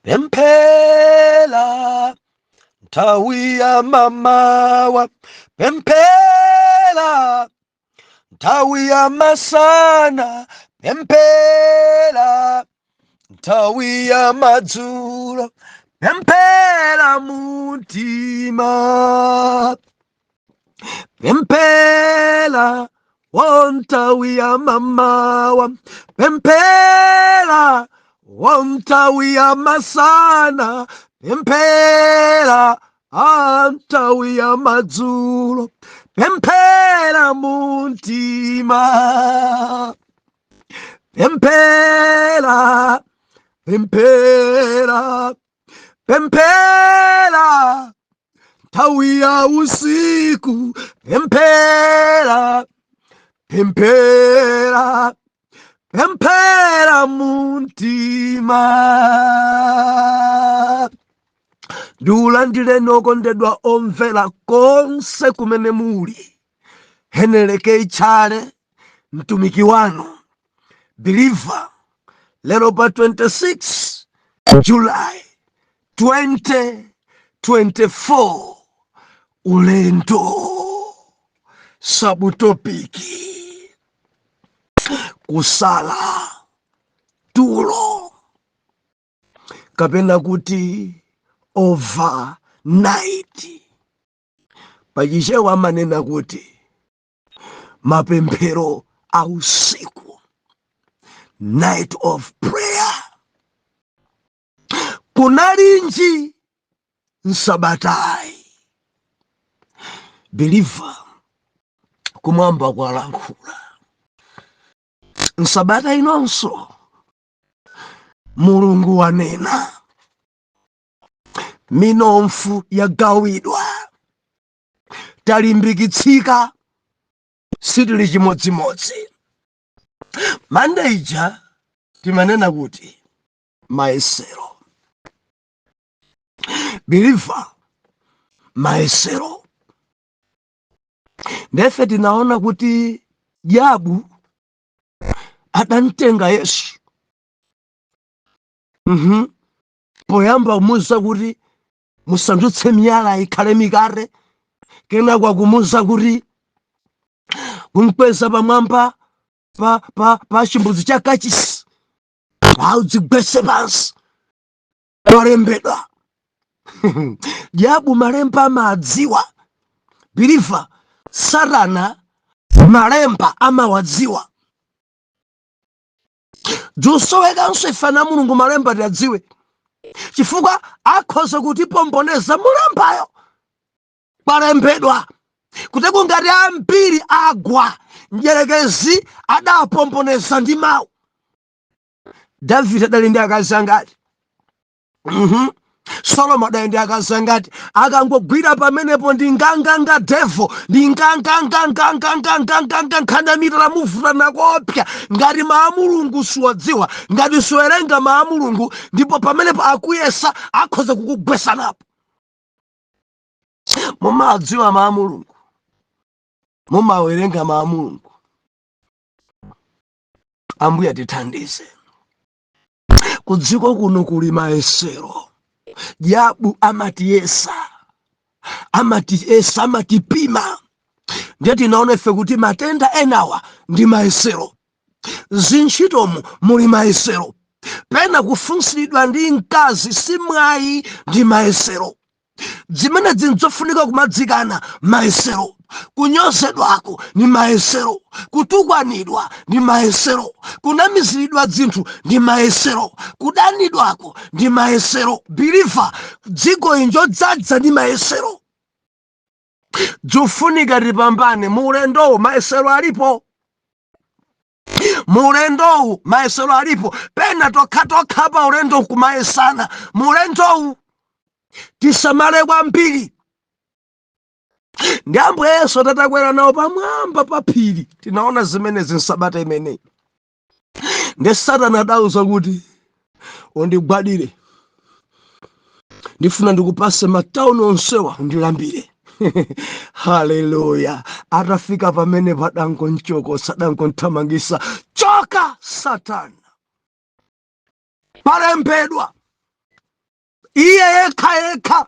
pemphera nthawi ya mamawa, pemphera nthawi ya masana, pemphera nthawi ya madzulo, pemphera mutima, pemphera nthawi ya mamawa, pemphera nthawi ya masana, pemphera nthawi ya madzulo, pemphera mutima, pemphera, pemphera, pemphera nthawi ya usiku, pemphera, pemphera, pemphera mutima. Ndiulandire okondedwa omvera konse kumene muli. Heneleke Ichale, mtumiki wanu, believer, lero pa 26 July 2024, ulendo sabutopiki, kusala tulo, kapena kuti overnight. Pachichewa manena kuti mapemphero a usiku, night of prayer. Kunalinji nsabatai, believer, kumwamba kwalankhula. Nsabata inonso Mulungu wanena, minomfu yagawidwa, talimbikitsika, sitili chimodzimodzi. Mandeja timanena kuti maesero, believer, maesero. Ndefe tinaona kuti Yabu adantenga Yesu. Poyamba kumuza kuti musandutse miyala ikhale mikate, kena kwa kumuza kuti kumkweza pamwamba pa chimbudzi cha kachisi, udzigwetse pansi, walembedwa. Yabu malemba amadziwa, believer, Satana malemba amawadziwa. Dzusowekanso ife na Mulungu malemba tiadziwe, chifukwa akhoza kutipomboneza mulembayo kwalembedwa kuti kungati ambiri agwa, mdierekezi adapomboneza ndi mawu. Davide adali ndi akazi angati? Solomo adali ndi akazi angati? Akangogwira pamenepo ndi nganganga devo, ndi nganganganganganganganganga nkhandamira la muvuta nakopya, ngati mawu Mulungu siwadziwa, ngati siwerenga mawu Mulungu, ndipo pamenepo akuyesa akhoza kukugwesa napo. Mumadziwa mawu Mulungu, mumawerenga mawu Mulungu. Ambuye atithandize. Kudziko kuno kuli maesero. Yabu amatiyesa, amatipima. Ndiye tinaona ife kuti matenda enawa ndi maesero. Zinchitomu muli maesero. Pena kufunsidwa ndi mkazi simwayi ndi maesero. Zimene zinzofunika kumadzikana maesero. Kunyozedwako ni maesero, kutukwanidwa ni maesero, kunamiziridwa zinthu ndi maesero, kudanidwako ndi maesero. Believer, dziko injo dzadza ndi maesero. Dzufunika tipambane mulendowu, maesero alipo. Mulendowu maesero alipo. Pena tokha pa ulendo kumaesana. Mulendowu tisamale kwambiri. Ndi Ambuye Yesu tatakwera nawo pamwamba pa phiri, tinaona zimene zinsabata imeneyi. Ndi Satana adauza kuti undigwadire, ndifuna ndikupase matauni onsewa undilambire. Haleluya. Atafika pamene padango nchokosa, dango nthamangisa, choka Satana, palembedwa iye yekha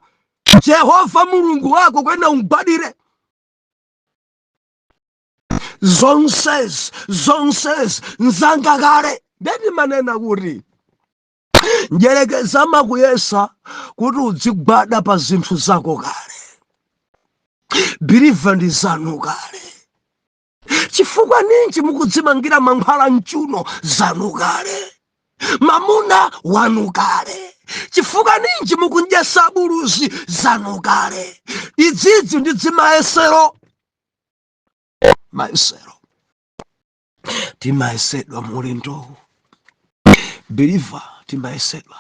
Jehova mulungu wako kwenda umgwadire. zonses nzangakale. Ndeti manena kuti njerekeza makuyesa kuti udzigwada pa zinthu zako kale. Believe ndi zanu kale. Chifukwa ninji mukudzimangira mankhwala mchuno zanu kale. Mamuna wanu kale. Chifukwa ninji mukunjesa buluzi zanu kale. Idzidzi ndi zimayesero. Maesero timaesedwa mulindo. Believer timaesedwa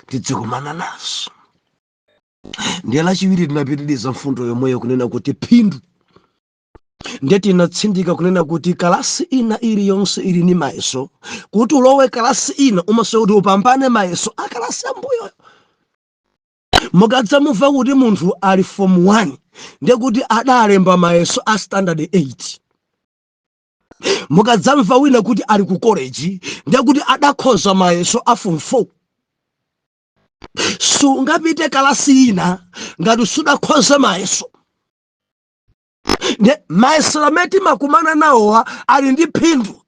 tidzikumana nazo. Ndiye lachiwiri tinapitiliza mfundo yomweyo kunena kuti phindu. Ndiye tinatsindika kunena kuti kalasi ina iliyonse ili ni mayeso. Kuti ulowe kalasi ina umasowa kuti upambane mayeso akalasi ambuyo. Mukadza mumva kuti munthu ali form 1 ndiye kuti adalemba mayeso a standard 8. Mukadza mva wina kuti ali ku college ndiye kuti adakhoza mayeso a form 4. Sungapite kalasi ina ngati sudakhoza mayeso. Mayeso amene makumana nawo ali ndi phindu.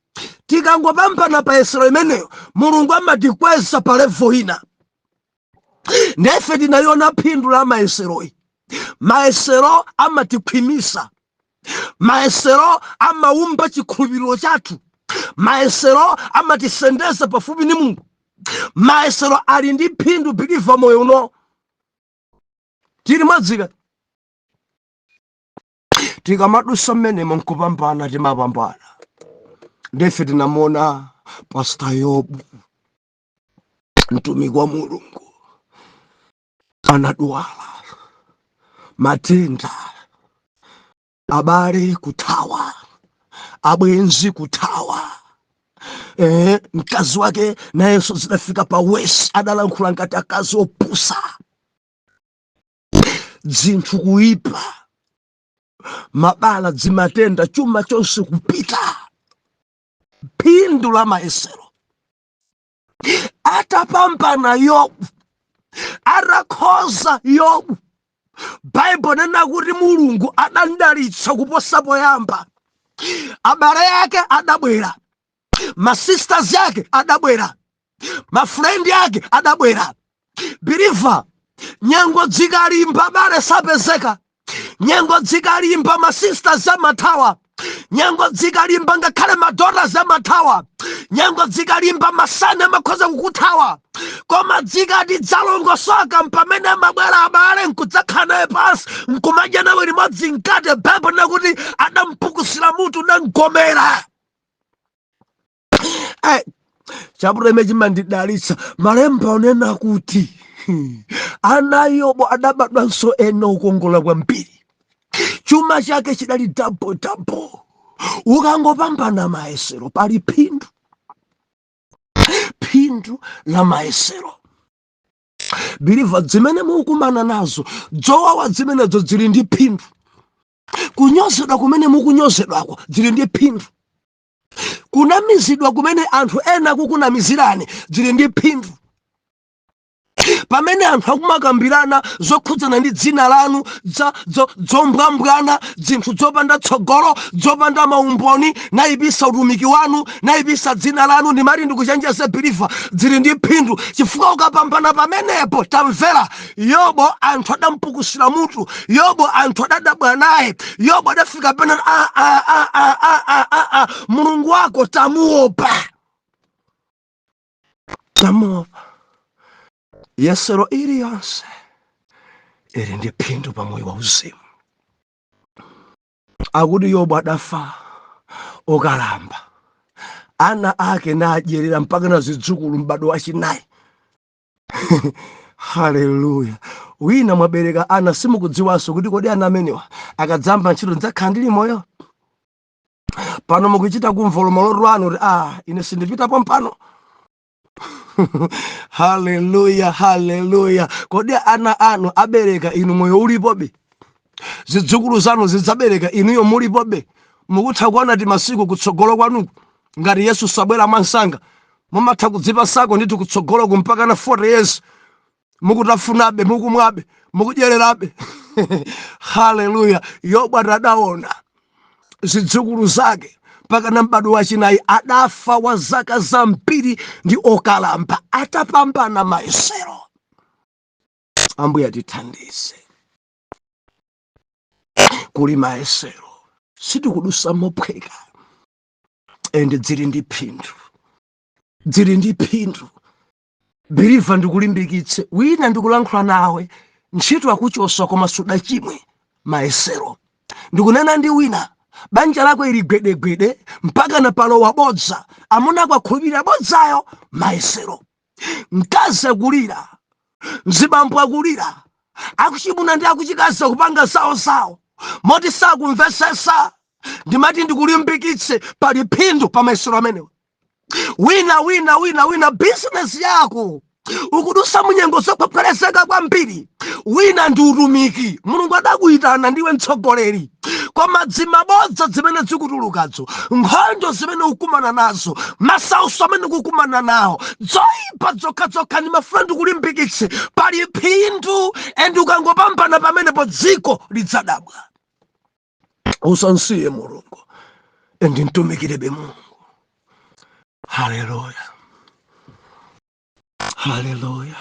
Tikangopambana pa yesero imeneyo Mulungu amatikweza pa level ina. Nefe tinayona phindu la mayeseroyi. Maesero amatikhwimisa. Maesero amaumba chikhulupiriro chathu. Maesero amatisendeza pafupi ni Mulungu. Maesero ali ndi phindu biliva moyo uno. Tili madzika. Tikamadusa mmenemo nkupambana timapambana. Nefe tinamona Pastor Yobu, mtumiki wa Mulungu, anadwala matenda, abale kuthawa, abwenzi kuthawa. Mkazi wake nayenso zidafika pa wesi adalankhula ngati akazi opusa. Zinthu kuipa, mabala zimatenda, chuma chonse kupita. Phindu la maesero. Atapambana Yobu, arakhoza Yobu. Bible nena kuti Mulungu adandalitsa kuposa poyamba. Abale yake adabwera, masisters yake adabwera, mafrendi yake adabwera. Believer, nyengo dzikalimba bale sapezeka. Nyengo dzikalimba masisters amathawa. Nyengo dzikalimba ngakhale madota zamathawa. Nyengo dzikalimba masana amakhoza kukuthawa. Koma dzikati dzalongosoka mpamene mabwera abale nkudzakhala naye pansi nkumadya nawe limodzi mkate. Bible nakuti adampukusira mutu nangomera. Chaputala imechi mandidalitsa. Malemba onena kuti ana Yobu adabadwanso ena ukongola kwambiri. Chuma chake chidali double. Ukangopambana maesero pali phindu. Phindu la maesero. Believer, zimene mukumana nazo zowawa zimenezo zili ndi phindu. Kunyozedwa kumene mukunyozedwako zili ndi phindu. Kunamizidwa kumene anthu ena kukunamizirani zili ndi phindu. Pamene anthu akumakambirana zokhudzana ndi dzina lanu, zombwambwana, zinthu zopanda tsogolo, zopanda maumboni, naibisa utumiki wanu, naibisa dzina lanu, ndimati ndikuchenjeze believer, zili ndi phindu. Chifukwa ukapambana pamenepo, tamvera, Yobu anthu adampukusira mutu. Yobu anthu adadabwa naye. Yobu adafika pena Mulungu wako tamuopa. Tamuopa. Yesero iliyonse ili ndi phindu pa moyo wauzimu. Akuti Yobu adafa okalamba. Ana ake nadyerera mpaka na zidzukulu m'bado wachinayi. Haleluya. Wina mwabereka ana simukudziwanso kuti kodi ana amenewa akadzamba ntchito ndzakhala ndili moyo. Pano mukuchita kumva maloto anu kuti ine sindipitapo mpano. Haleluya, haleluya. Kodi ana anu abereka inu moyo ulipobe? Zidzukulu zanu zidzabereka inuyo mulipobe? Mukutha kuona ti masiku kutsogolo kwanu ngati Yesu sabwera mwansanga mumatha kudzipasako ndithu kutsogolo kumpaka na 40 years mukutafunabe mukumwabe mukudyererabe. Haleluya. Yobu adadaona zidzukulu zake mpaka na m'bado wachinayi adafa wa zaka zambiri ndi okalamba atapambana mayesero. Ambuye atithandize. Kuli mayesero sitikudusa mophweka ende dzili ndi phindu, dzili ndi phindu. Believe ndikulimbikitse wina ndikulankhula nawe ntchito akuchoswa koma sudachimwe mayesero. Ndikunena ndi wina banja lako ili gwedegwede mpaka na palo wabodza amuna kwakhulupirira bodzayo mayesero. Mkazi akulira, mzibambo akulira, akuchimuna ndi akuchikazi kupanga sawo moti sakumvesesa. Ndimati ndikulimbikitse pali phindu pa mayesero amenewo. Wina business yako ukudusa munyengo zokwapwerezeka kwambiri. Wina ndi utumiki, Mulungu adakuyitana ndiwe mtsogoleri, koma dzimabodza zimene zikutulukazo, nkhondo zimene ukumana nazo, masauso amene ukukumana nawo, zoyipa zokhazokha. Ndi mafuna ndikulimbikitse pali phindu ende ukangopambana pamenepo dziko lidzadabwa. Usansiye Mulungu ende mtumikirebe Mulungu. Haleluya. Haleluya.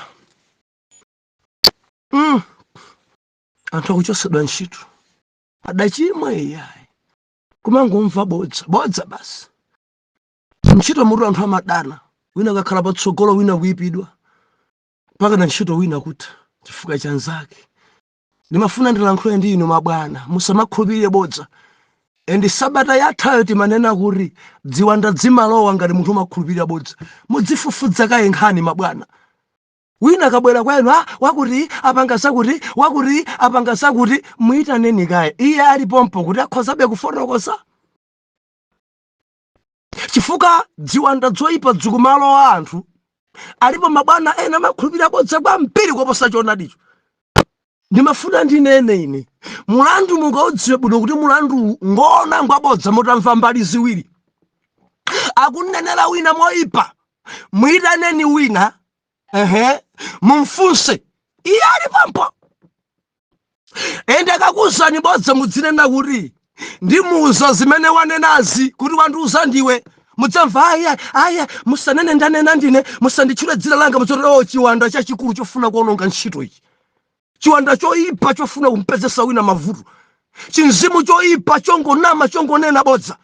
Anthu akuchosedwa ntchito adachimwa iyayi kumangomva bodza basi. Ntchito mutu anthu amadana, wina akakhala patsogolo wina kuyipidwa mpaka na ntchito wina kutha chifukwa cha nzake. Ndimafuna ndilankhule ndi inu mabwana, musamakhulupirire bodza. Endi sabata yathayo timanena kuti dziwanda dzimalowa ngati munthu umakhulupirira bodza. Mudzifufudza kaye nkhani mabwana. Wina kabwera kwenu wakuti apanga sakuti, wakuti apanga sakuti, muyitaneni kaye iye alipompo kuti akhozabe kufotokoza. Chifukwa dziwanda zoyipa zikumalowa anthu alipo mabwana ena amakhulupirira bodza kwambiri koposa choonadicho. Ndimafuna ndinene ine mulandu mukaudziwe bwino kuti mulandu ngona ngwabodza mutamva mbali ziwiri. Akunenera wina moyipa, muyitaneni wina mumfunse iye alipompo. Ende akakuwuzani bodza mudzinena kuti ndimuwuza zimene wanenazi kuti wandiwuza ndiwe. Mudzamva aya musanene ndanena ndine, musanditchule dzina langa, mudzoti chiwanda chachikulu chofuna kuononga ntchito iyi. Chiwanda choyipa chofuna kumpezesa wina mavuto. Chinzimu choyipa chongonama chongonena bodza.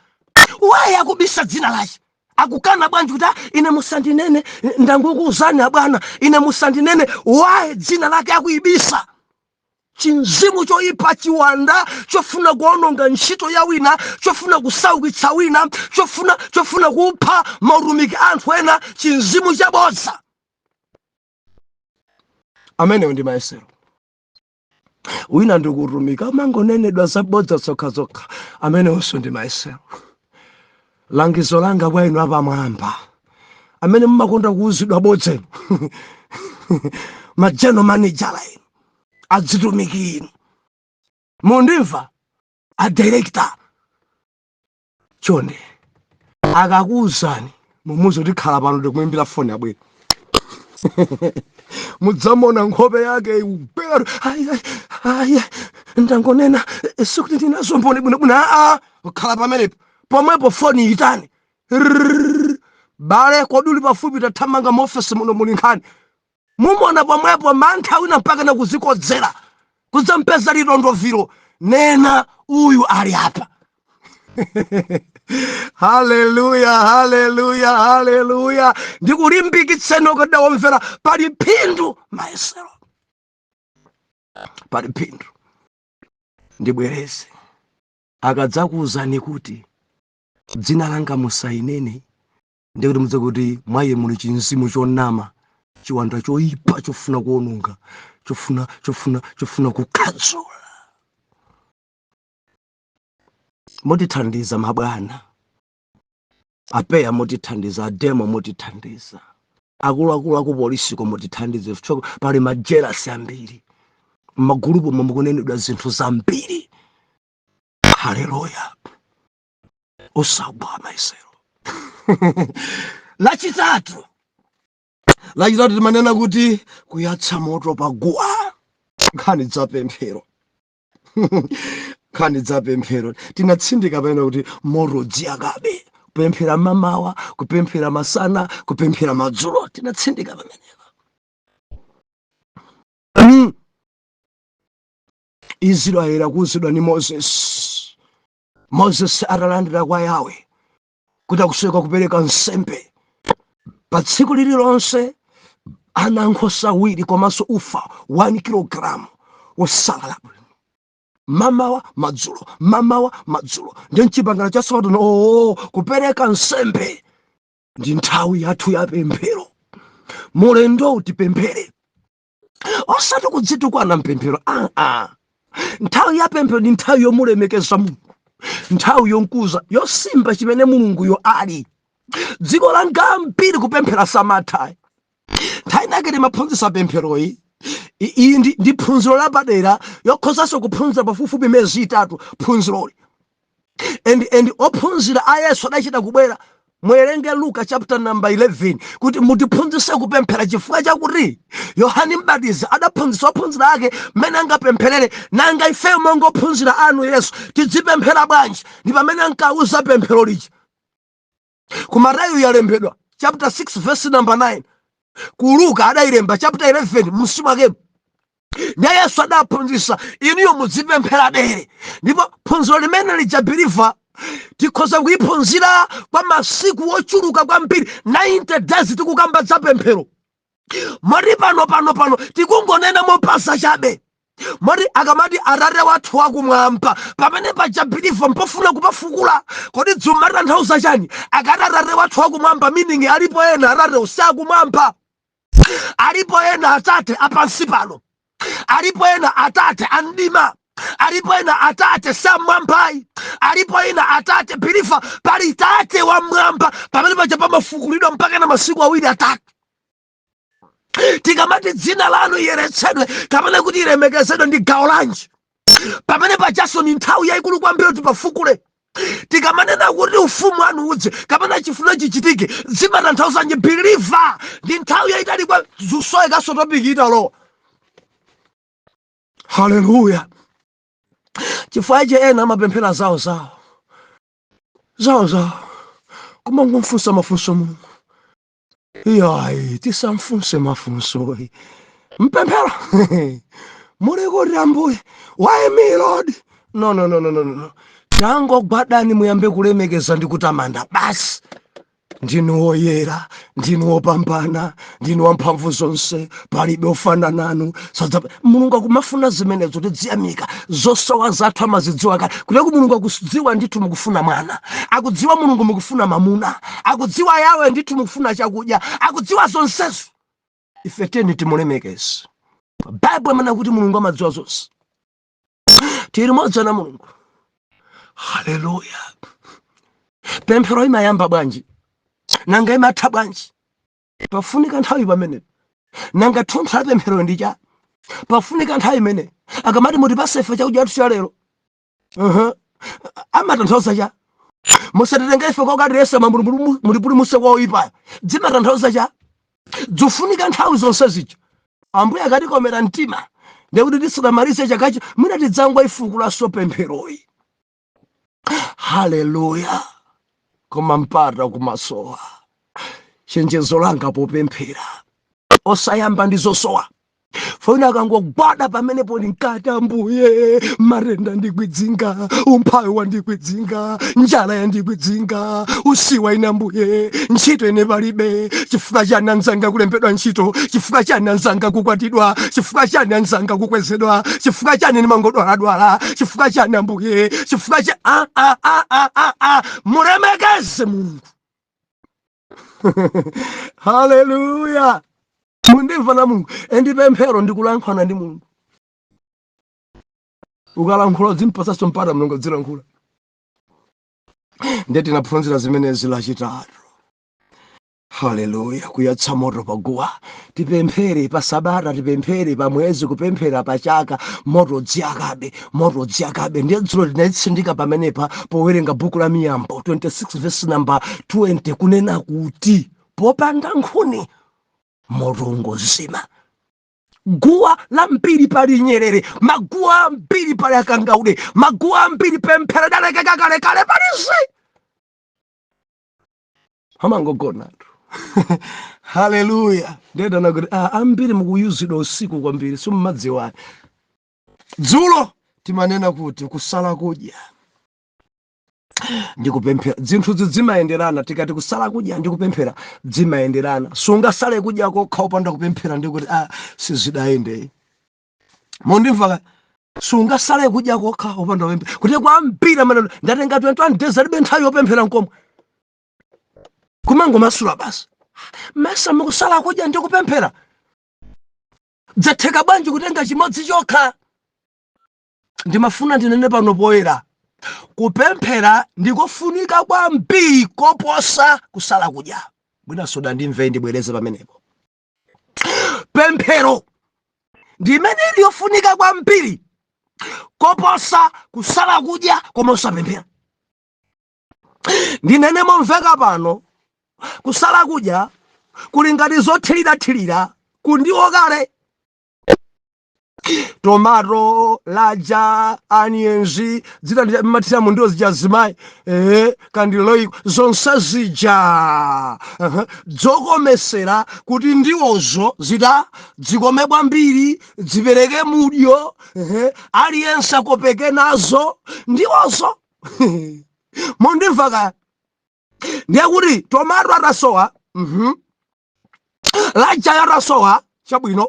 Waye akubisa dzina lache. Akukana bwanji kuti ine musandinene ndangukuwuzani abwana, ine musandinene. Waye dzina lake akuyibisa. Chinzimu choyipa, chiwanda chofuna kuononga ntchito ya wina, chofuna kusaukitsa wina, chofuna kupha mautumiki anthu ena, chinzimu chabodza. Amenewo ndi mayesero. Wina ndikutumika amangonenedwa zabodza zokhazokha, amenewonso ndi mayesero. Langizo langa kwa inu apamwamba amene mmakonda kuwuzidwa bodza majeno manager inu, adzitumiki inu, mundimva, adirector, chonde akakuwuzani mumuzo tikhala pano ndikumuimbira foni abwera. Mudzamona nkhope yake ubero aya ndangonena sikuti ndinazo mboni bwinobwino. Ukhala pamenepo pomwepo foni itani bale koduli pafupi tathamanga mu office muno muli nkhani. Mumona pomwepo mantha wina mpaka na kuzikodzera kudzampeza lidondoviro, nena uyu ali apa. Haleluya, haleluya, haleluya. Ndikulimbikitseni okada womvera pali phindu mayesero. Pali phindu. Ndibwereze akadzakuwuzani kuti dzina langa musayinene, ndikuti mudze kuti mwaye muli chinzimu chonama, chiwanda choyipa chofuna kuononga, chofuna kukhadzula. Motithandiza mabwana, apeya motithandiza, ademo motithandiza, akuluakulu akupolisi komotithandize, pali majelasi ambiri, magulupu mukunenedwa zinthu zambiri. Haleluya. Usagwa mayesero. lachitatu timanena kuti kuyatsa moto paguwa. Nkhani za pemphero. Nkhani za pemphero tinatsindika pamene kuti moto dziyakabe, kupemphera mamawa, kupemphera masana, kupemphera madzulo, tinatsindika pamenepa. Israeli akuwuzidwa ni Moses atalandira kwa Yawe kuti akuseka kupereka nsembe pa tsiku lililonse, ana nkhosa awiri komanso ufa 1 kilogramu wosalala mamawa madzulo, mamawa madzulo. Ndi mchipangano cha Sabato kupereka nsembe ndi nthawi yathu ya pemphero. Mulendo utipemphere, osati kudzitukwana mpemphero. Nthawi ya pemphero ndi nthawi yomulemekeza Mulungu, nthawi yonkuza yosimba chimene Mulunguyo ali. Dziko langa mpiri kupemphera samatha. Nthawi nake timaphunzitsa pempheroyi. Iyi ndi phunziro lapadera yokhozanso kuphunzira pafupifupi miyezi 3 phunziroli. And ophunzira a Yesu adachita kubwera. Muwerenge Luka chapter number 11 kuti mutiphunzitse kupemphera chifukwa chakuti Yohane Mbatizi adaphunzitsa ophunzira ake mmene angapempherere, nanga ifeyo monga ophunzira anu Yesu tidzipemphera bwanji? Ndi pamene ankawuza pemphero lija. Ku Mateyu yalembedwa chapter 6 verse number 9. Ku Luka adayilemba chapter 11 msimu wake. Ndi Yesu adaphunzitsa inuyo mudzipemphera dere. Ndipo phunziro limene lijabiriva tikhoza kuyiphunzira kwa masiku ochuluka kwambiri, 90 days tikukamba za pemphero. Moti pano tikungonena mopasa chabe. Moti akamati Atate wathu wakumwamba, pamene pajabiriva mpofuna kupafukula kodi dzuma litanthauza chani? Akati Atate wathu wakumwamba meaning alipo ena Atate usakumwamba, alipo ena Atate apansi pano, alipo ena Atate andima, alipo ena Atate samwambai, alipo ena Atate bilifa pali Tate wa mwamba pamene paja pamafukulidwa mpaka na masiku 2-3. Tikamati dzina lanu liyeretsedwe kapena kuti lilemekezedwe ndi gawo lanji, pamene pajaso ni nthawi yayikulu kwambiri tipafukule. Tikamanena kuti ufumu wanu udze kapena chifuniro chichitike, zimatanthauza nji biliva ndi nthawi yayitali kwa zusoyekaso topikita lo. Haleluya. Chifukwa ichi ena amapemphera zawo koma ngumfunsa mafunso Mulungu. Iyayi tisamfunse mafunso mpemphera. Muli kuti Ambuye why me Lord? No. Tangogwadani muyambe kulemekeza ndi kutamanda basi. Ndinu woyera, ndinu wopambana, ndinu wamphamvu zonse, palibe ofana nanu. Mulungu akumafuna zimenezo tidziyamika. Zosowa zathu amazidziwa kale. Kuti Mulungu akudziwa ndithu mukufuna mwana, akudziwa Mulungu mukufuna mamuna, akudziwa Yawe ndithu mukufuna chakudya, akudziwa zonsezo. Ife teni timulemekeze. Bible imene kuti Mulungu amadziwa zonse. Tili modza na Mulungu. Haleluya. Pemphero imayamba bwanji? Nanga imatha bwanji? Pafunika nthawi pamene. Nanga thunthu la pemphero ndicha? Pafunika nthawi imene. Akamati mutipase ife chakudya cha lero. Amatanthauza cha? Musatitenge ife kwa kadi Yesu mulipulumutse kwa oyipa. Zimatanthauza cha? Zofunika nthawi zonse zija. Ambuye akatikomera mtima. Ndikuti tisanamalize chakachi mwina tidzangwa ifukulaso pempheroyi. Haleluya. Koma mpata kumasowa. Chenjezo langa popemphera osayamba ndizosowa. Funa akangogwada pamenepo ndinkati Ambuye marenda ndikwidzinga, umphawi wandikwidzinga, njala yandikwidzinga, usiwa ine Ambuye, ntchito ine palibe. Chifukwa chani anzanga kulembedwa ntchito? Chifukwa chani anzanga kukwatidwa? Chifukwa chani anzanga kukwezedwa? Chifukwa chani ndimangodwaladwala? Chifukwa chani Ambuye? Chifukwa chani mulemekeze Mulungu. Haleluya. Mundimva na Mulungu. Endi pemphero ndikulankhula ndi Mulungu. Ukalankhula zimpasa mpata Mulungu zilankhula. Ndeti naphunzira zimenezi lachitatu. Haleluya. Kuyatsa moto paguwa. Tipemphere pa Sabata, tipemphere pa mwezi, kupemphera pa chaka, moto dziyakabe. Ndiye dzulo tinayitsindika pamenepa powerenga buku la Miyambo 26 verse number 20 kunena kuti popanda nkhuni moto zima. Guwa la mpiri pali Nyerere, maguwa mpiri pali Akangaule, maguwa mpiri pemphera kale palisi amangogona. Haleluya. Ndenda nakuti ambiri mukuyuzidwa usiku kwambiri simmadziwa. Dzulo timanena kuti kusala kudya ndikupemphera, zinthu zimayenderana. Tikati kusala kudya ndikupemphera zimayenderana. Sungasale kudya kokha upanda kupemphera ndikuti sizidayende. Mondimva, sungasale kudya kokha upanda kupemphera. Kuti kwambiri maneno ndatenga 21 days alibe nthawi yopemphera nkomwe. Kumango masula basi. Mesa mukusala kudya ndikupemphera. Dzatheka bwanji kutenga chimodzi chokha? Ndimafuna ndinene pano poyera. Kupemphera ndikofunika kwambiri koposa kusala kudya. Bwina soda ndimve ndibwereze pamenepo. Pemphero ndimene liyofunika kwambiri koposa kusala kudya koma usapemphera. Ndinene momveka pano, kusala kudya kuli ngati zothirira kundiwo kale. Tomato, laja, onions, zita matira mundio zija zimayi, kandiloiko zonse zija zokomesera kuti ndiwozo zita zikome kwambiri zipereke mudyo, aliyense akopeke nazo ndiwozo. Mondimva kaya? Ndiye kuti tomato atasowa, laja yatasowa chabwino,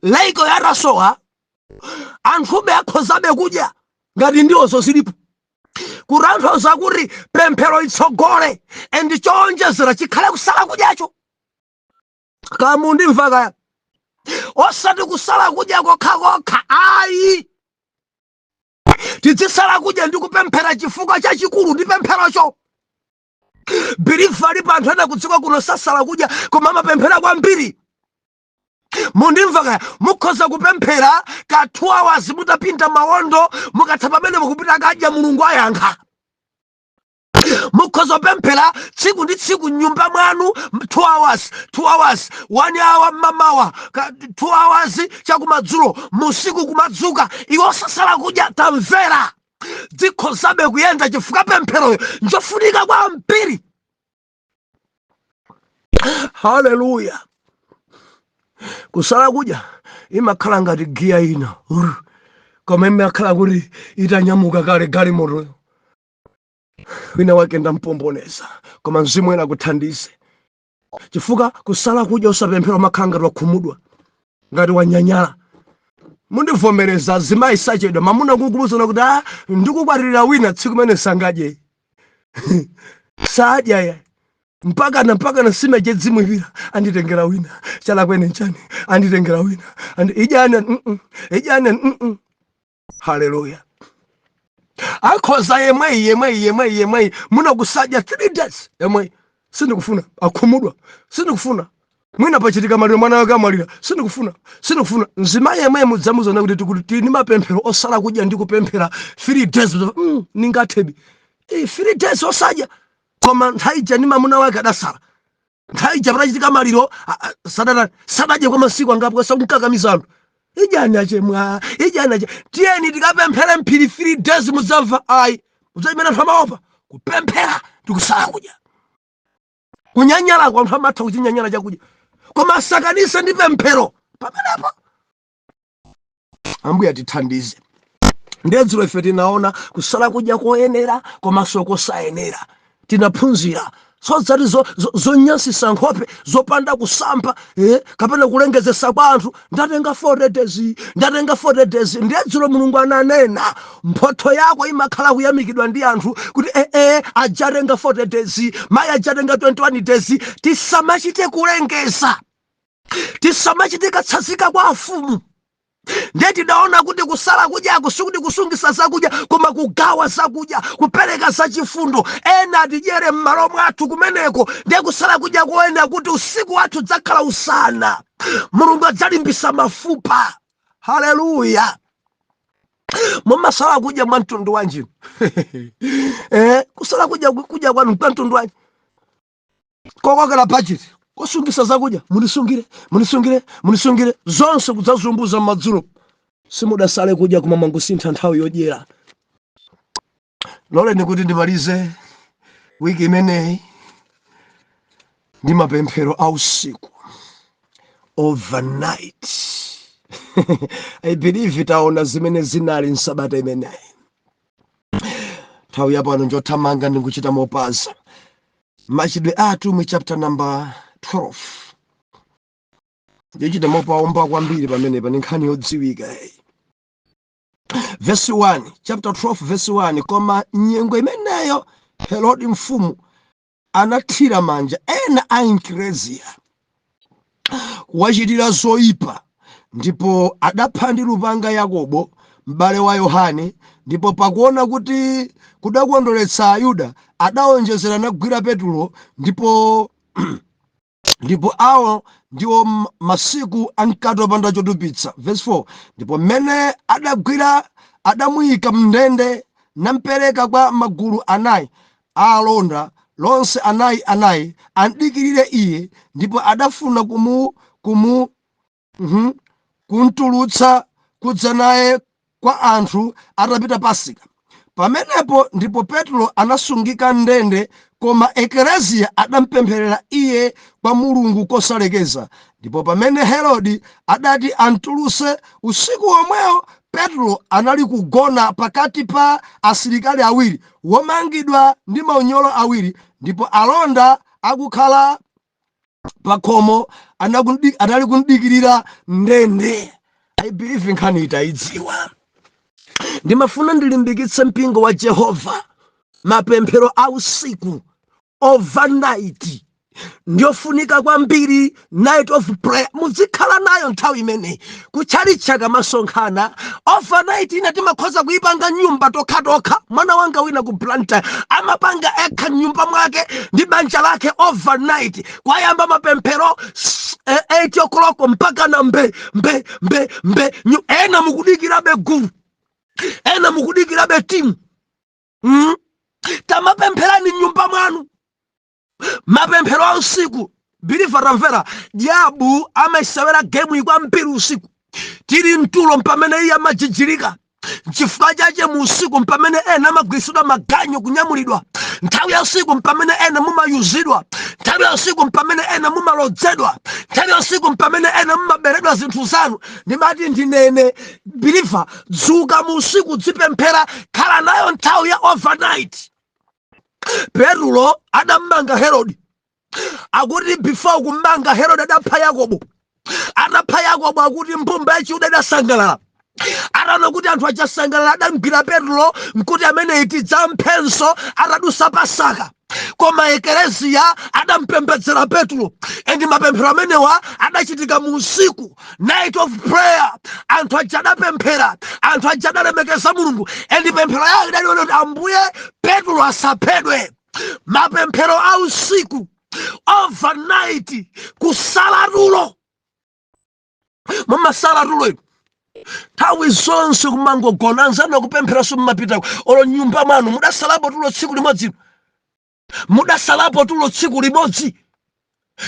laiko yatasowa, anthu akhozabe kudya ngati ndiwozo zilipo. Kutanthauza kuti pemphero itsogole and chowonjezera chikhale kusala kudyacho. Kaya mundimva kaya? Osati kusala kudya kokha ayi. Tizisala kudya ndikupemphera chifukwa chachikulu ndi pempherocho. Believe ali panthu ena kudziko kuno sasala kudya koma amapemphera kwambiri. Mundimva kaya? Mukhoza kupemphera ka 2 hours mutapinda mawondo, mukatha pamene mukupita kadya Mulungu ayankha. Mukhoza kupemphera tsiku ndi tsiku nyumba mwanu 2 hours, 1 hour mmamawa, 2 hours chakumadzulo, musiku kumadzuka. Iwo sasala kudya tamvera. Zikhozabe kuyenda chifukwa pempheroyo njofunika kwambiri. Haleluya. Kusala kudya imakhala ngati giya ina, koma imakhala kuti itanyamuka kale galimoto. Wina wake ndampomboneza koma mzimu ena kuthandize. Chifukwa kusala kudya usapemphera umakhala ngati wakhumudwa, ngati wanyanyala. Mundivomereza zimayi sachedwa mamuna kukubuza kuti ndikukwatirira wina tsiku mene sangadye. Sadya ya mpaka na simeje dzimwivira anditengera wina chala kwene nchani anditengera wina ijana. Haleluya. Akhoza yemwe muna kusadya 3 days yemwe sindikufuna akhumudwa, sindikufuna mwina pachitika maliro mwana wake amalira, sindikufuna nzima yemwe mudzamuzana kuti ni mapemphero osala kudya ndikupemphera 3 days. Ningathebi 3 days osadya koma nthaija ni mamuna wake adasala. Nthaija pachitika maliro sadadye kwa masiku angapo kasakunkakamiza anthu. Ijana chemwa, tiyeni tikapemphere mphiri 3 days mudzamva ayi. Mudzayimena anthu amaopa kupemphera ndikusala kudya. Kunyanyala kwa anthu amatha kuchinyanyala chakudya. Koma sakanisa ndi pemphero pamenepo. Ambuye atithandize. Ndedzulo ife tinaona kusala kudya koyenera komanso kosayenera. Tinaphunzira sodzati zonyansisa nkhope zopanda kusampa, kapena kulengezesa kwa anthu. Ndatenga 40 days. Ndedzulo Mulungu ananena mphotho yako imakhala kuyamikidwa ndi anthu kuti ajatenga 40 days, mayi ajatenga 21 days. Tisamachite kulengeza, tisamachite katsanzika kwa afumu. Ndiye tidaona kuti kusala kudya sikuti kusungisa zakudya koma kugawa zakudya, kupereka zachifundo. Ena tidyere m'malo mwathu kumeneko. Ndiye kusala kudya koyenera kuti usiku wathu dzakhala usana, Mulungu adzalimbisa mafupa. Haleluya. Mumasala kudya mwa mtundu wanji? Kusala kudya kwanu kwa mtundu wanji? kokokera budget kosungisa zakudya munisungire zonse kudzazumbuza madzulo simudasale kudya kuma mangusintha nthawi yodyera. Loleni kuti ndimalize wiki imeneyi ndi mapemphero a usiku overnight. I believe taona zimene zinali nsabata imeneyi. Nthawi yapano njothamanga ndikuchita mopaza. Machitidwe athu mu chapter number 12. Ndichita mopaomba kwambiri pamenepa ndi nkhani yodziwika. Verse 1, chapter 12 verse 1. Koma nyengo imeneyo Herode mfumu anathira manja ena a Eklezia kuwachitira zoyipa, ndipo adapha ndi lupanga Yakobo m'bale wa Yohane, ndipo pakuona kuti kudakondweretsa Ayuda adawonjezera nagwira Petro, ndipo awo ndiwo masiku ankati opanda chotupitsa. Verse 4, ndipo mmene adagwira adamuyika mndende nampereka kwa magulu anayi a alonda, lonse anayi andikirire iye, ndipo adafuna kuntulutsa kudza naye kwa anthu atapita Pasika. Pamenepo ndipo Petro anasungika ndende, koma Eklezia adampempherera iye kwa Mulungu kosalekeza. Ndipo pamene Herode adati antuluse usiku womwewo, Petro anali kugona pakati pa asilikali awiri womangidwa ndi maunyolo awiri, ndipo alonda akukhala pa khomo anali kundikirira ndende. I believe nkhani itayidziwa. Ndimafuna ndilimbikitse mpingo wa Jehova. Mapemphero a usiku overnight ndiofunika kwambiri. Night of prayer muzikhala nayo nthawi imeneyi kuchalichaka masonkhana. Overnight ina timakhoza kuipanga nyumba tokha mwana wanga wina ku Blantyre amapanga ekha nyumba mwake ndi banja lake overnight, kwayamba mapemphero 8 o'clock mpaka na mbe ena mukudikirabe gulu, ena mukudikirabe timu. Tamapempherani nyumba mwanu. Mapemphero a usiku biliva ramvera Diabu amaisewera game ikwa mpiri usiku. Tiri mtulo mpamene iye amajijirika. Chifukwa chache mu usiku mpamene ena amagwisidwa maganyo kunyamulidwa. Nthawi ya usiku mpamene ena mumayuzidwa. Nthawi ya usiku mpamene ena mumalodzedwa. Nthawi ya usiku mpamene ena mumaberedwa zinthu zanu. Ndimati ndinene biliva, dzuka mu usiku dzipemphera, khala nayo nthawi ya overnight. Petro adammanga Herode. Akuti before kummanga Herode adapha Yakobo. Adapha Yakobo akuti mbumba yachiyuda idasangalala. Arana kuti anthu achasangalala adamgwira Petro nkuti amene itidza mphenso atadusa Pasaka. Koma Eklezia adampembedzera Petro. Endi mapemphero amenewa adachitika mu usiku, night of prayer. Anthu ajadapemphera, anthu ajadalemekeza Mulungu. Endi pemphero yawo idaliona kuti Ambuye Petro asaphedwe. Mapemphero a usiku overnight kusala tulo. Mumasala tulo nthawi zonse kumangogona nzana kupemphera sumapita olo nyumba mwanu mudasalapo tulo tsiku limodzi. Mudasalapo tulo tsiku limodzi.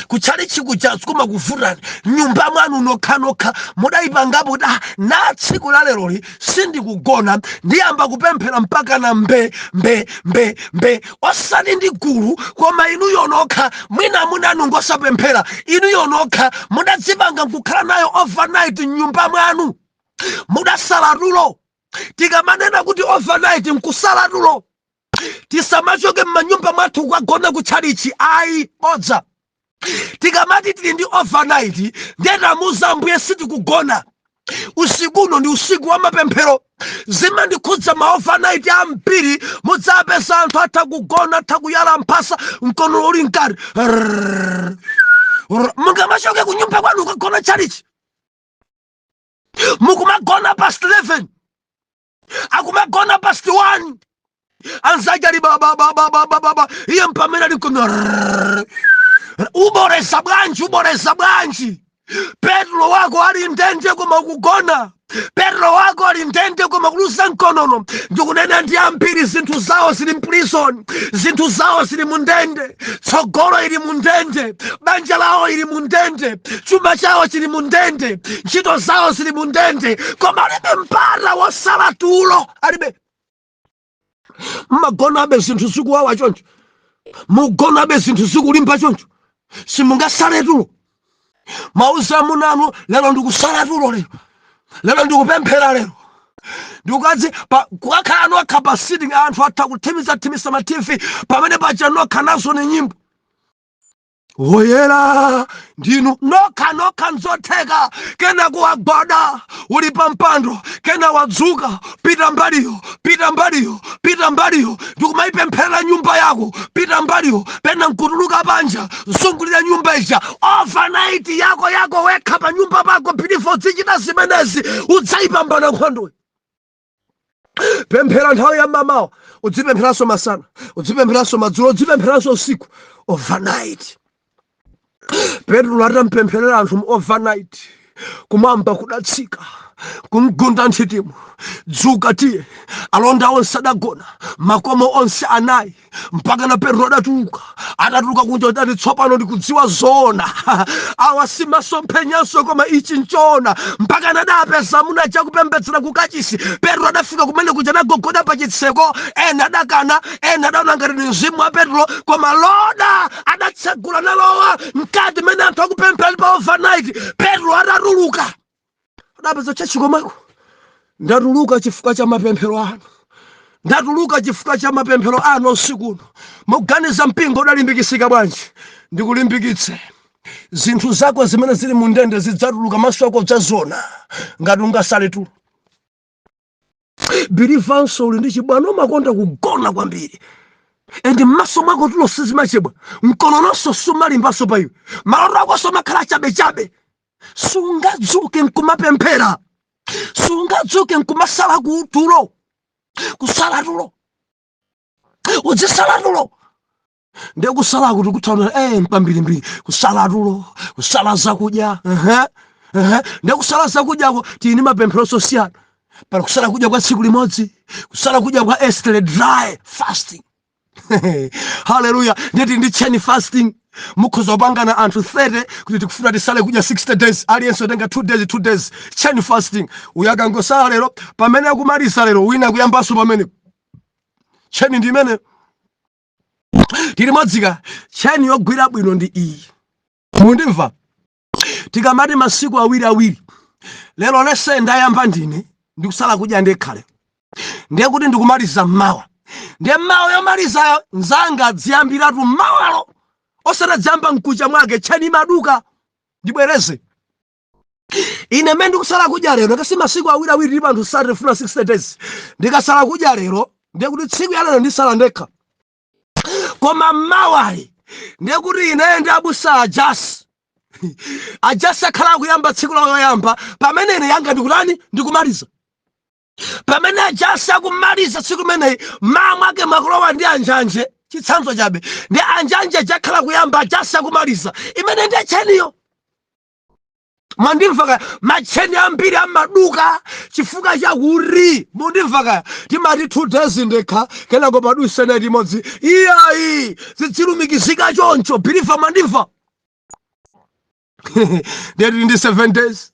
Kuchali chiku chasu kumakuvutani nyumba mwanu nokha mudaipangapo kuti na tsiku la leroli sindikugona ndiyamba kupemphera mpaka na mbe osati ndi gulu, koma inu yonokha mwina munanu ngosapemphera inu yonokha mudadzipanga nkukhala nayo overnight nyumba mwanu. Mudasala tulo. Tikamanena kuti overnight nkusala tulo, tisamachoke m'manyumba mwathu kukagona kutchalichi ayi bodza. Tikamati tili ndi overnight ndena muzambuye sitikugona. Usikuno ndi usiku wa mapemphero. Zimandikhudza ma overnight ambiri mudzapeza anthu atakugona atakuyala mphasa mkono uli nkati. Mungamachoke kunyumba kwanu kukagona chalichi. Mukumagona past 11. Akumagona past 1. Anzajali baba iye mpamena likono uboreza bwanji. Petro wako ali ndende koma kugona. Petro wako ali ndende koma kulusa mkonono. Ndikunena ndi ambiri zinthu zawo zili mprison, zinthu zawo zili mundende, tsogolo ili mundende, banja lawo ili mundende, chuma chawo chili mundende, ntchito zawo zili mundende, koma alibe mpata wosala tulo. Alibe. Mmagonabe zinthu zikuwawa choncho, mugonabe zinthu zikulimba choncho, simungasale tulo. Mauza munanu lero ndikusala tulo lero ndikupemphera lero. Ndikukazi kukakhala nokha pa sitting anthu atha kuthimisa ma TV pamene paja nokha nazo ni nyimbo. Oyera ndinu nokha nzotheka, kena kuwagwada uli pa mpando, kena wadzuka pita mbaliyo ndikumayipemphera nyumba yako, pita mbaliyo, pena nkutuluka panja zungulira nyumba ija. Overnight yako wekha pa nyumba pako beautiful zichita zimenezi udzayipambana nkhondo. Pemphera nthawi ya mamawa, udzipempheranso masana, udzipempheranso madzulo, udzipempheranso usiku. Overnight. Petro atampempherera anthu mu overnight, kumwamba kudatsika, kumgunda nthitimu, dzuka tiye, alonda onse adagona, makomo onse anayi, mpaka na Petro adatuluka kunja kuti tsopano ndikudziwa zoona. Awa simasomphenyanso koma ichi nchoona. Mpaka nadapeza muna chakupembedzera kukachisi. Petro adafika kumene kuja nagogoda pa chitseko, ena adakana, ena adaona ngati ni mzimu wa Petro, koma loda adatsegula nalowa mkati mene anthu akupemphera pa overnight. Petro adatuluka, adapeza chachikomako, ndatuluka chifukwa cha mapemphero anu. Ndatuluka chifukwa cha mapemphero anu usikuno. Muganiza mpingo udalimbikitsika bwanji? Ndikulimbikitse. Zinthu zako zimene zili mundende zidzatuluka, maso ako adzazona ngati ungasale tu. Believe uli ndi chibwana umakonda kugona kwambiri. Endi maso mwako tulo sizimachebwa, mkonononso sumalimbaso pa iwe, maloto ako somakhala chabe. Sungadzuke nkumapemphera, sungadzuke nkumasala kutulo. Kusala tulo, udzisala tulo. Ndiye kusala kuti kuthauna mpambirimbiri. Kusala tulo, kusala zakudya. Ndiye kusala zakudyako tini mapemphero sosiyana. Pali kusala kudya kwa tsiku limodzi, kusala kudya kwa Esther dry fasting. Hallelujah. Ndiye ndi fasting. Mukhoza kupangana anthu 30 kuti tikufuna tisale kudya 60 days. Aliyense tenga 2 days. Chain fasting. Uyakangosala lero, pamene akumalisa lero wina kuyambaso pamene. Chain ndi imene. Tili modzika, chain yogwira bwino ndi iyi. Mundimva? Tikamati masiku awiri. Lero lese ndayamba ndine, ndikusala kudya ndekhale. Ndiye kuti ndikumaliza mmawa. Ndiye mmawa yomalizayo nzanga dziyambiratu mmawalo. Osadadzamba mkucha mwake chani maduka ndibwereze. Ine mene ndikusala kudya lero, ngasi masiku awiri ndi anthu sate funa 60 days. Ndikasala kudya lero, ndiye kuti tsiku ya lero ndisala ndekha. Koma mmawali ndiye kuti ine ndi abusa ajasi. Ajasi akhala kuyamba tsiku lawo yoyamba, pamene ine yanga ndikulani ndikumaliza. Pamene ajasi akumaliza tsiku meneyi, mama ake makulowa ndi anjanje. Chitsanzo chabe ndi anjanje jakhala kuyamba ajasi akumaliza. Imene ndi cheniyo. Mandimva macheni ambiri amaduka chifukwa cha kuri. Mundimva timati 2 days ndekha kena ko padusa na limodzi. Iyayi zichilumikizika choncho. Believe mandimva. Ndi 7 days.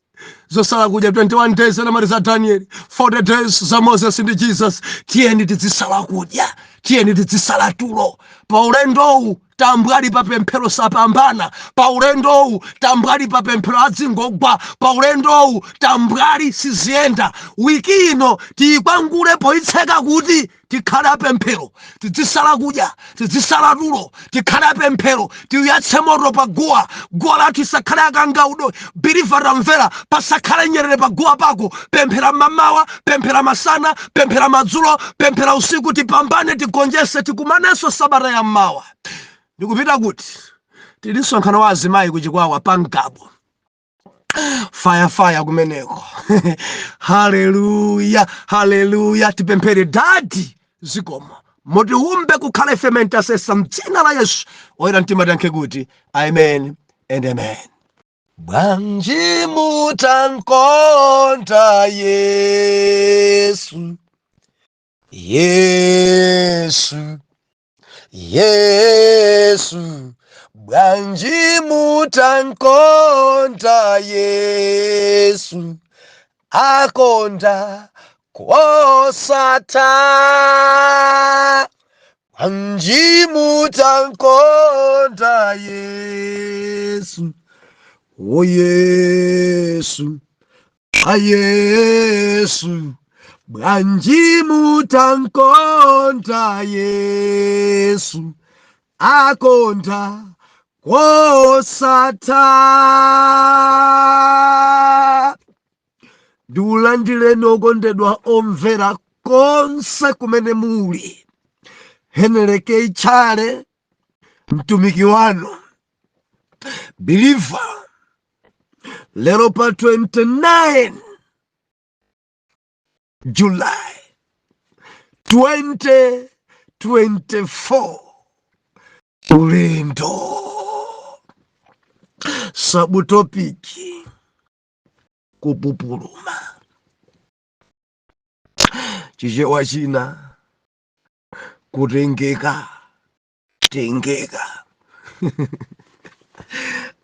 Zosala kudya 21 days na mariza Daniel, 40 days za Moses ndi Jesus. Tiyeni tizisala kudya, tiyeni tizisala tulo. Pa ulendo tambwali pa pemphero sapambana, pa ulendo tambwali pa pemphero adzingogwa, pa ulendo tambwali siziyenda. Wiki ino tikwangule poitseka kuti tikhala pemphero, tizisala kudya, tizisala tulo, tikhala pemphero, tiyatse moto pa guwa, guwa lathu isakhale akangaudo. Believer tamvera, pasakhale nyerere pa guwa pako. Pemphera mamawa, pemphera masana, pemphera madzulo, pemphera usiku, tipambane, tigonjese, tikumanenso sabata ya mmawa. Ndikupita kuti tilisonkhana wa azimayi kuchikwawa pangabo. Fire kumeneko. Hallelujah, hallelujah. Tipemphere dadi zikomo. Mutiumbe kukhala fermentation mdzina la Yesu. Oyera mtima tiyankhe kuti amen and amen. bwanji mutankonda Yesu, Yesu, Yesu, bwanji mutankonda Yesu, akonda kosata. Bwanji mutankonda Yesu, o Yesu, a Yesu, bwanji mutankonda Yesu, akonda kosata. Ndiulandile okondedwa omvera konse kumene muli. Heneleke Ichale, mtumiki wanu, believer, lero pa 29 July 2024, ulendo sabutopiki kupupuluma. Chichewa china kutengeka, tengeka.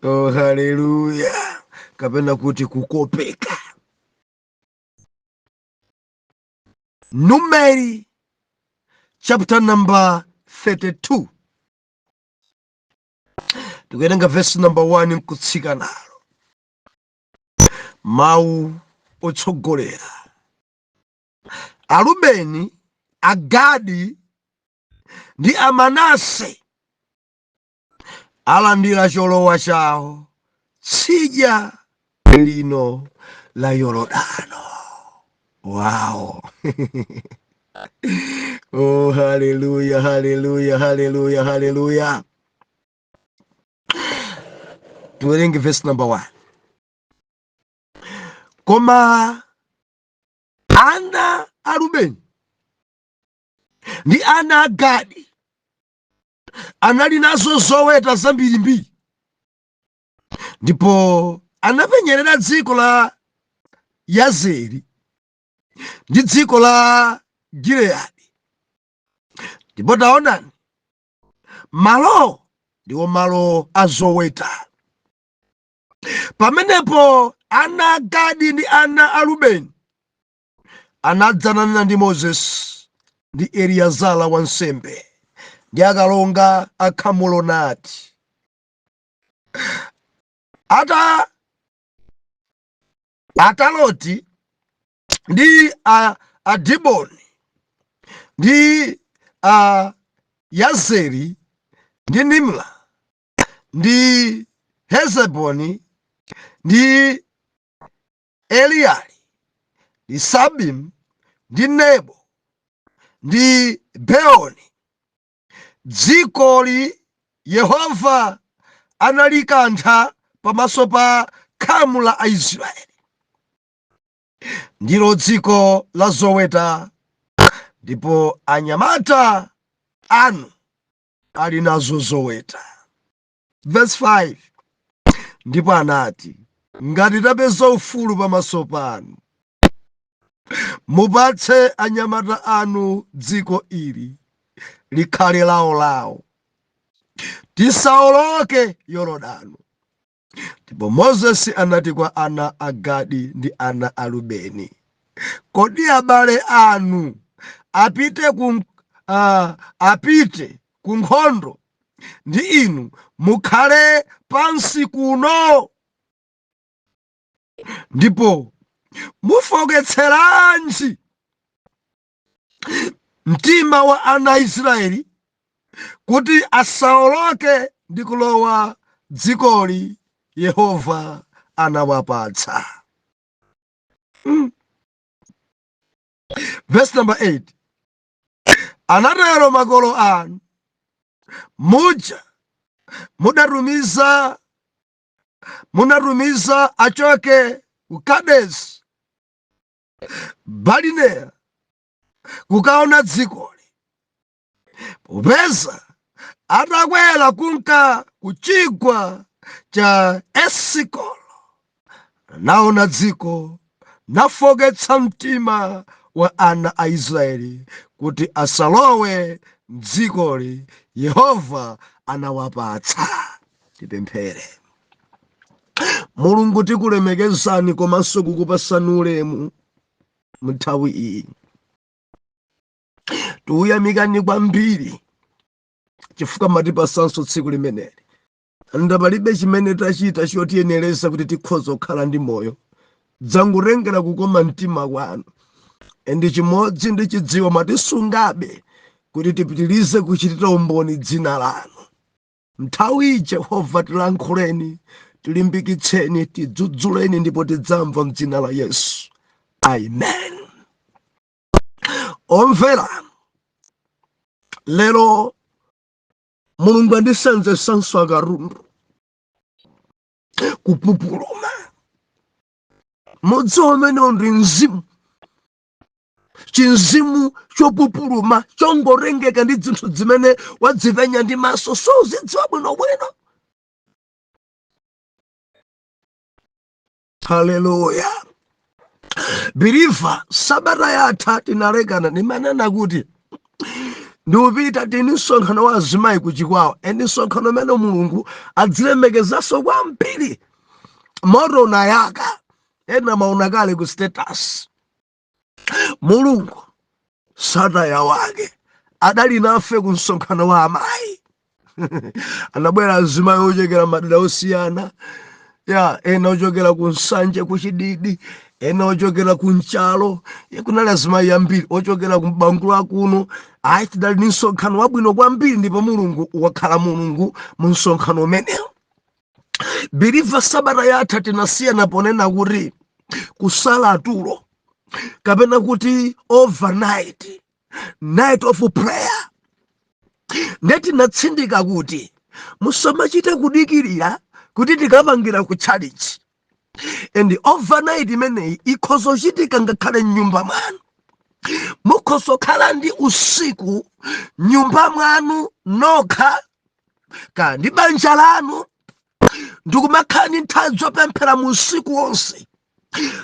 Oh, hallelujah. Kapena kuti kukopeka. Numeri chapter number 32. Tukuwerenga verse number 1 nkutsika nalo. Mawu otsogolera. Arubeni, Agadi ndi Amanase alandira cholowa chawo tsidya lino la Yorodano. Wow. Oh, hallelujah, hallelujah, hallelujah, hallelujah. Tuwerenga verse number 1. Koma ana a Rubeni ndi ana a Gadi anali nazo zoweta zambirimbiri, ndipo anapenyerera dziko la Yazeri ndi dziko la Gileyadi. Ndipo taonani, malo ndiwo malo a zoweta. Pamenepo ana a Gadi ndi ana a Rubeni anadzanana ndi Moses ndi Eliazara wansembe ndi akalonga akhamulo nati, Ataloti ndi Adiboni ndi Yazeri ndi Nimla ndi Hezeboni ndi Eliali ndi Sabimu ndi Nebo ndi Beoni, dzikoli Yehova analikantha pamaso pa khamu la Aisraeli. Ndilo dziko la zoweta, ndipo anyamata anu ali nazo zoweta. Verse 5. Ndipo anati, ngati tapeza ufulu pamaso panu, mupatse anyamata anu dziko ili likhale lawo, tisawoloke Yorodano. Ndipo Moses anati kwa ana a Gadi ndi ana a Rubeni, kodi abale anu apite ku nkhondo ndi inu mukhale pansi kuno? Ndipo mufoketseranji mtima wa ana a Israeli kuti asawoloke ndi kulowa dzikoli Yehova anawapatsa. Verse number 8. Anatero makolo anu, muja munatumiza achoke ku Kadesi Barinea kukaona dzikoli. Popeza atakwera kunka ku chigwa cha Esikolo naona dziko, nafogetsa mtima wa ana a Israeli kuti asalowe m'dzikoli Yehova anawapatsa. Tipemphere. Mulungu tikulemekezani komanso kukupasani ulemu mnthawi iyi. Tikuyamikani kwambiri chifukwa mwatipasanso tsiku limeneli. Anda palibe chimene tachita chotiyenereza kuti tikhoza kukhala ndi moyo. Dzangotengera kukoma mtima kwanu. Ndi chimodzi ndichidziwa mwatisungabe kuti tipitirize kuchitira umboni dzina lanu. Nthawi Yehova tilankhuleni, tilimbikitseni, tidzudzuleni ndipo tidzamva m'dzina la Yesu. Amen. Omvera, lero Mulungu andisenzetsanso akarundu kupupuluma. Modzi omene ndi mzimu, chinzimu chopupuluma chongorengeka ndi zinthu zimene wadzipenya ndi maso suzidziwa bwinobwino. Haleluya. Believer, sabata yatha tinalekana ndimanena kuti ndiupita tini msonkhano wa azimayi kuchikwawa. Ndi msonkhano umene Mulungu adzilemekezanso kwambiri. Moto nayaka, ena maona kale ku status. Mulungu sataya wake adali nafe ku msonkhano wa amayi. Anabwera azimayi ochokera madera osiyana. Ena ochokera ku Nsanje kuchididi, ena ochokera ku Nchalo, kunali azimayi ambiri ochokera ku Bangula kuno. Tidali ndi msonkhano wabwino kwambiri ndipo Mulungu wakhala Mulungu mu msonkhano umenewo. Believer, sabata yatha tinasiyana ponena kuti kusala tulo kapena kuti overnight, night of prayer. Ndeti natsindika kuti musamachite kudikirira kuti tikapangira ku church. And overnight imeneyi ikhoza kuchitika ngakhale m'nyumba mwanu. Mukhoza kukhala ndi usiku nyumba mwanu nokha kandi banja lanu, ndikumakhala ndi nthawi zopemphera mu usiku wonse.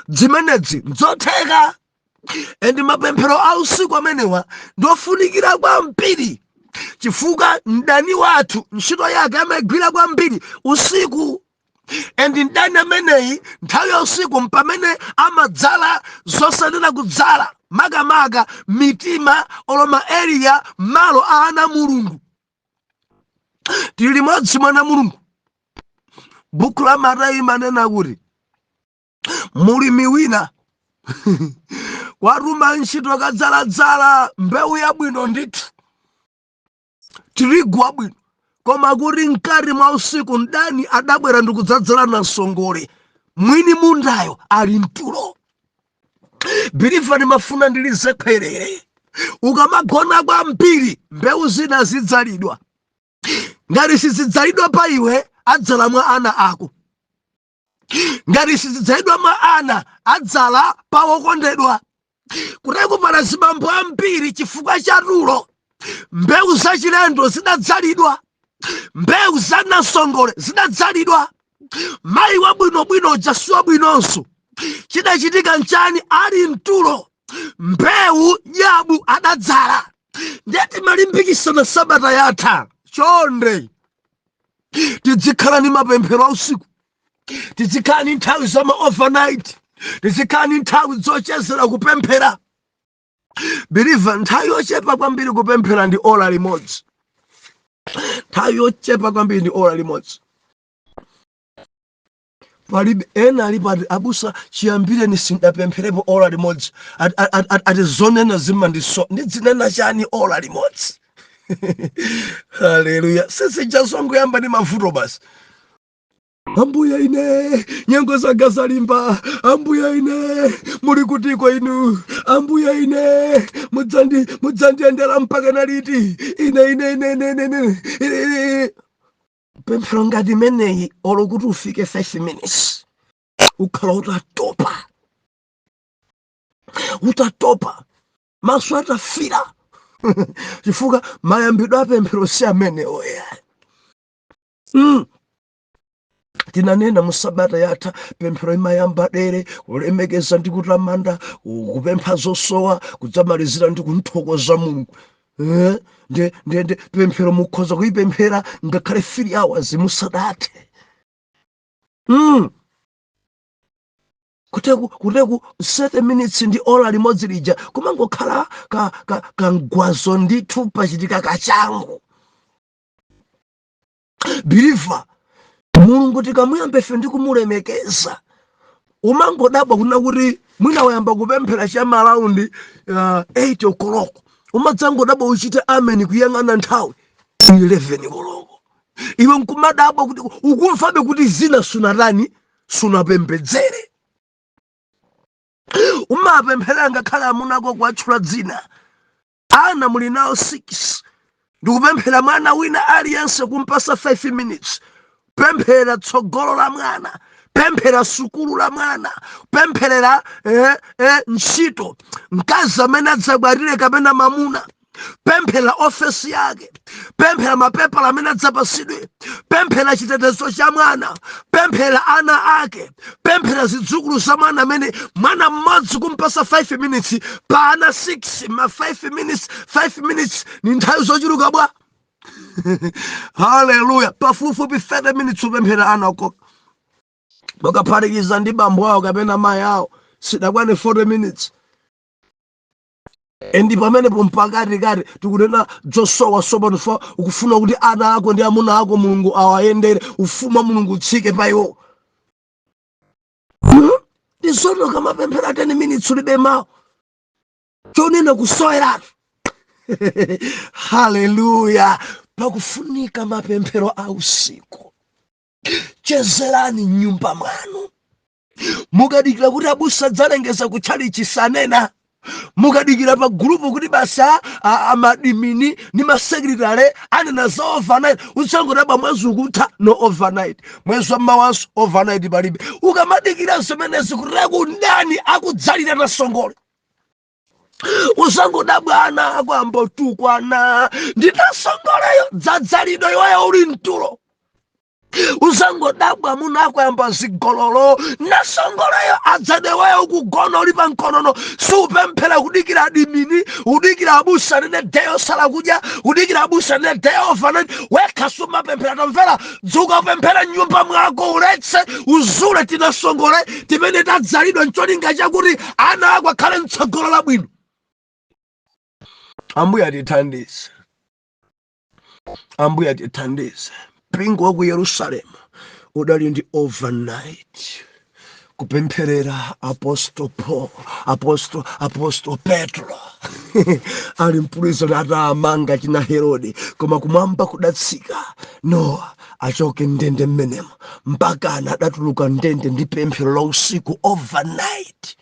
Zimenezi nzotheka. Ndi mapemphero a usiku amenewa ndofunikira kwambiri chifukwa mdani wathu ntchito yake amagwira kwambiri usiku. Ndi mdani ameneyi nthawi ya usiku mpamene amadzala zosanena kudzala makamaka mitima oloma area malo a ana Mulungu. Tili limodzi mwana Mulungu. Buku la Mateyu manena kuti mulimi wina watuma ntchito kadzaladzala mbewu yabwino ndithu, tirigu wabwino, koma kuti mkati mwa usiku mdani adabwera ndi kudzadzala na nsongole. Mwini mundayo ali mtulo. Believer, ndimafuna ndilize kwerere. Ukamagona kwambiri mbewu zina zidzalidwa. Ngati sizidzalidwa pa iwe adzala mwa ana ako. Ngati sizidzalidwa mwa ana adzala pa wokondedwa. Kuteko pala zibambo ambiri chifukwa cha tulo. Mbewu zachilendo zidadzalidwa. Mbewu za nasongole zidadzalidwa. Mayi wabwinobwino jasuwa bwinonso chidachitika nchani? Ali mtulo. Mbewu yabu adadzala. Ndeti malimbikisana sabata yatha. Chonde tizikhala ni mapemphero usiku, tizikhala ni nthawi za ma overnight, tizikhala ni nthawi zochezera kupemphera. Believer, nthawi yochepa kwambiri kupemphera ndi ola limodzi. Nthawi yochepa kwambiri ndi ola limodzi. Palibe ena ali pati abusa chiyambire nisindapempherepo ola limodzi. Ati zonena zimandiso ndidzinena chani ola limodzi. Haleluya. Sisi jasongo yamba ni mavuto basi. Ambuya ine nyengo zanga zalimba. Ambuya ine muri kutiko inu. Ambuya ine mudzandi endera mpaka naliti. Ine. Pemphero ngati meneyi olo kuti ufike 5 minutes. Ukhala utatopa. Maso atafira. Chifukwa mayambidwe apemphero si amene oya. tinanena musabata yatha pemphero imayamba dere kulemekeza ndi kutamanda kupempha zosowa kudzamalizira ndi kunthokoza Mulungu. Nde pemphero mukhoza kuipemphera ngakhale 3 hours musadathe. Kuteku 7 minutes ndi ola limodzi lija kumangokhala kangwazo ndithu pachitika kachangu. Believer, Mulungu tikamuyamba ife ndi kumulemekeza umangodabwa kuna kuti mwina wayamba kupemphera cha malaundi 8 o'clock umadzangodabwa uchite amen kuyang'ana nthawi 11 koloko. Iwe nkumadabwa kuti ukumvabe kuti zina sunatani sunapembedzere. Umapemphera ngakhale amunako kuwatchula dzina. Ana muli nawo 6 ndikupemphera mwana wina aliyense kumpasa 5 minutes. Pemphera tsogolo la mwana, pemphera sukulu la mwana, pempherera ntchito mkazi amene adzabwatire kapena mamuna, pemphera ofesi yake, pemphera mapepala amene adzapasidwe, pemphera chitetezo cha mwana, pemphera ana ake, pemphera zidzukulu za mwana amene mwana mmodzi kumpasa 5 minutes pa ana 6. Ma 5 minutes ni nthawi zochuluka bwa. Hallelujah. Pafupifupi 30 minutes upemphera ana ako bakaphatikiza ndi bambo awo kapena mayi awo sidakwane 40 minutes. Endi pamenepo mpakati kati tikunena zosowa sopa ukufuna kuti ana ako ndi amuna ako Mulungu awayendere, ufumu wa Mulungu utsike pa iwo. Ndizono kamapemphera 10 minutes ulibe mawu chonena kusoweratu. Hallelujah. Pakufunika mapemphero a usiku. Chezerani nyumba mwanu. Mukadikira kuti abusa dzalengeza kutchalichi sanena. Mukadikira pa group kuti basa amadimini ni masekretary anena za overnight. Usangodabwa mwezi ukutha no overnight. Mwezi wamawanso overnight palibe. Ukamadikira zimenezi kuti ndani akudzalira nasongole. Usangodabwa ana ako ambotukwana nditasongoleyo dzadzalido iweyo uli mtulo. Usangodabwa muna ako yamba zigololo nasongoleyo adzadeweyo kugona uli pa mkonono. Supemphera kudikira adimini, udikira abusa nene deyo sala kudya, udikira abusa nene deyo overnight. Wekha sumapemphera tamvera dzuka upemphera nyumba mwako uletse uzule tinasongole timene tadzalidwa ncholinga chakuti ana ako akhale mtsogolo labwino. Ambuya atithandize. Ambuya atithandize. Mpingo wa ku Yerusalemu udali ndi overnight kupempherera Apostle Paul, Apostle Petro. Ali mpulizoni atamanga china Herode koma kumwamba kudatsika Noah achoke ndende mmenemo mpaka anadatuluka ndende ndi pemphero la usiku overnight.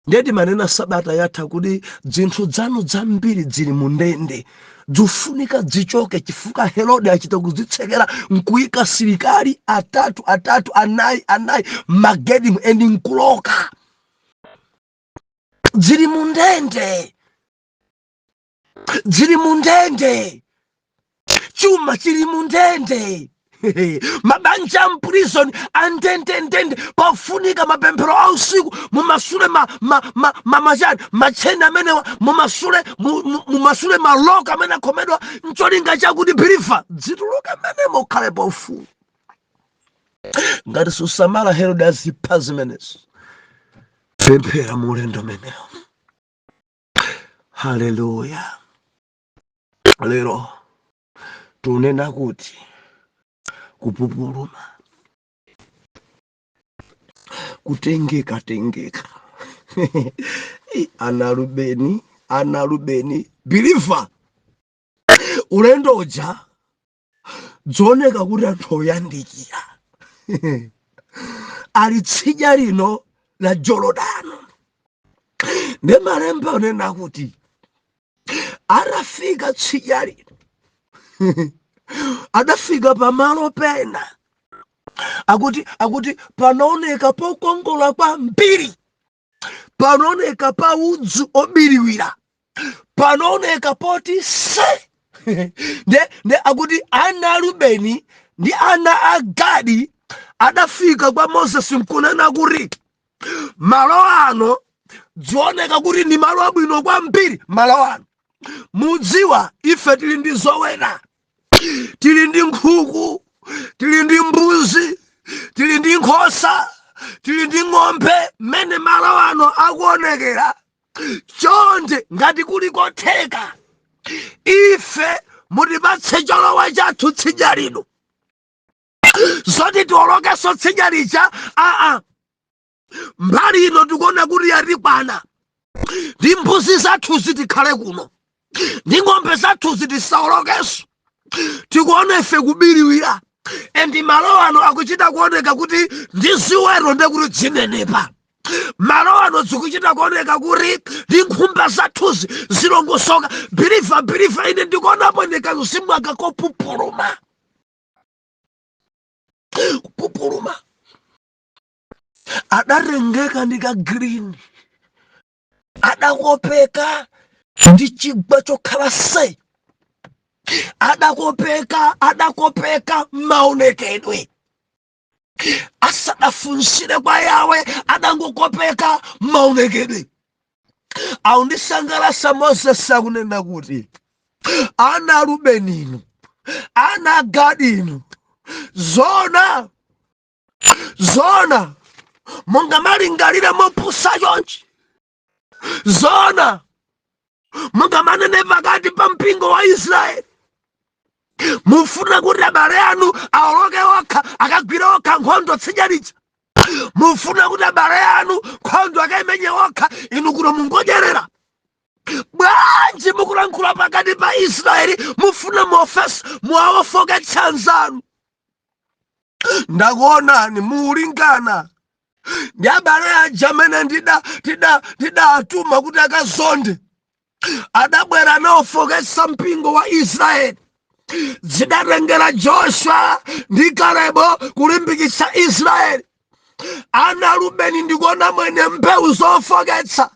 Ndeti manena sabata yatha kuti zinthu zanu zambiri zili mundende zifunika zichoke chifukwa Herode achita kuzitsekera nkuyika silikali atatu anayi magedi endi nkuloka zili mundende chuma chili mundende. Mabanja mprison andende pafunika mapemphero a usiku mumasule machena amene mumasule maloka amene akhomedwa ncholinga chakuti Believer zituluka amene mokhale pa ufumu. Ngati susamala Herode azipha zimenezi pemphera mulendo menewo. Hallelujah. Lero tunena kuti kupupuluma kutengeka ana Rubeni Believer ulendo uja dzoneka kuti anthu oyandikira alitsidya lino la Jorodano. Ndi malemba unena kuti arafika tsidya lino adafika pamalo pena akuti panaoneka pokongola kwa mbiri, panaoneka pa udzu obiriwira, panaoneka poti se nde akuti ana Rubeni ndi ana a Gadi adafika kwa Moses nkunena kuti malo ano dzioneka kuti ni malo abwino kwambiri. Malo ano mudziwa ife tili ndi zoweta, tili ndi nkhuku, tili ndi mbuzi, tili ndi nkhosa, tili ndi ng'ombe. Mmene malo ano akuonekera chonde ngati kuli kotheka ife mutipatse cholowa chathu tsidya lino, zoti tiwolokenso tsidya lija. Mbali ino tikuona kuti yatikwana, ndi mbuzi zathu zitikhale kuno, ndi ng'ombe zathu zitisawolokenso. Tikuona ife kubiriwira, endi malo ano akuchita kuoneka kuti ndi ziweto ndekuti zinenepa. Malo ano zikuchita kuoneka kuti ndi nkhumba zathuzi zilongosoka. Biliva ine ndikuonapo ndikazimwa kakopupuluma, kupupuluma. Adarengeka ndi ka green, adakopeka ndi chigwa chokhala sei, adakopeka maonekedwe. Asadafunsire kwa Yawe, adangokopeka maonekedwe. Aundisangalatsa Moses akunena kuti ana Rubeni inu, ana Gadi inu, zona mungalingalire mopusa chonchi, zona mungamanene pakati pa mpingo wa Israeli. Mufuna kuti abale anu awoloke okha, akagwire okha nkhondo tsidya lija. Mufuna kuti abale anu nkhondo akaimenye okha, inu kuno mungodyerera. Bwanji mukulankhula pakati pa Israeli, mufuna muwafoketsa anzanu. Ndakuonani mulingana ndi abale aja amene tidatuma kuti akazonde, adabwera nawofoketsa mpingo wa Israeli. Zidatengera Joshua ndi Kalebo kulimbikitsa Israeli. Ana Rubeni ndikuona mwene mbewu zofoketsa.